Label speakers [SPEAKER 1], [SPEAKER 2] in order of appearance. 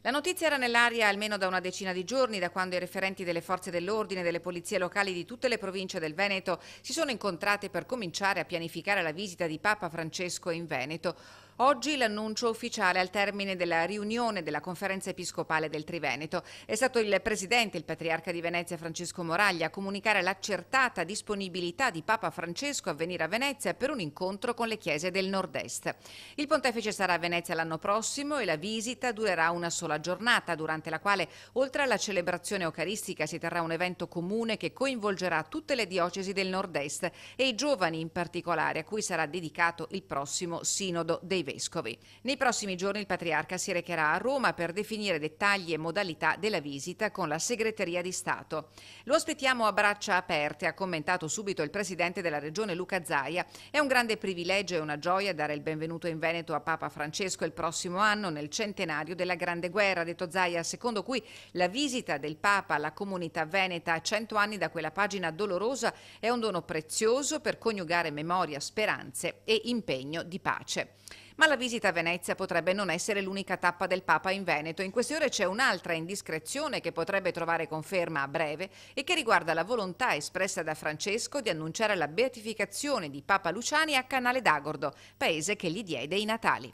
[SPEAKER 1] La notizia era nell'aria almeno da una decina di giorni, da quando i referenti delle forze dell'ordine e delle polizie locali di tutte le province del Veneto si sono incontrati per cominciare a pianificare la visita di Papa Francesco in Veneto. Oggi l'annuncio ufficiale al termine della riunione della Conferenza Episcopale del Triveneto. È stato il presidente, il patriarca di Venezia Francesco Moraglia, a comunicare l'accertata disponibilità di Papa Francesco a venire a Venezia per un incontro con le chiese del nord-est. Il pontefice sarà a Venezia l'anno prossimo e la visita durerà una sola giornata, durante la quale, oltre alla celebrazione eucaristica, si terrà un evento comune che coinvolgerà tutte le diocesi del nord-est e i giovani in particolare, a cui sarà dedicato il prossimo Sinodo dei Vescovi. Nei prossimi giorni il patriarca si recherà a Roma per definire dettagli e modalità della visita con la Segreteria di Stato. Lo aspettiamo a braccia aperte, ha commentato subito il presidente della regione Luca Zaia. È un grande privilegio e una gioia dare il benvenuto in Veneto a Papa Francesco il prossimo anno, nel centenario della Grande Guerra, ha detto Zaia, secondo cui la visita del Papa alla comunità veneta a 100 anni da quella pagina dolorosa è un dono prezioso per coniugare memoria, speranze e impegno di pace. Ma la visita a Venezia potrebbe non essere l'unica tappa del Papa in Veneto. In queste ore c'è un'altra indiscrezione che potrebbe trovare conferma a breve e che riguarda la volontà espressa da Francesco di annunciare la beatificazione di Papa Luciani a Canale d'Agordo, paese che gli diede i natali.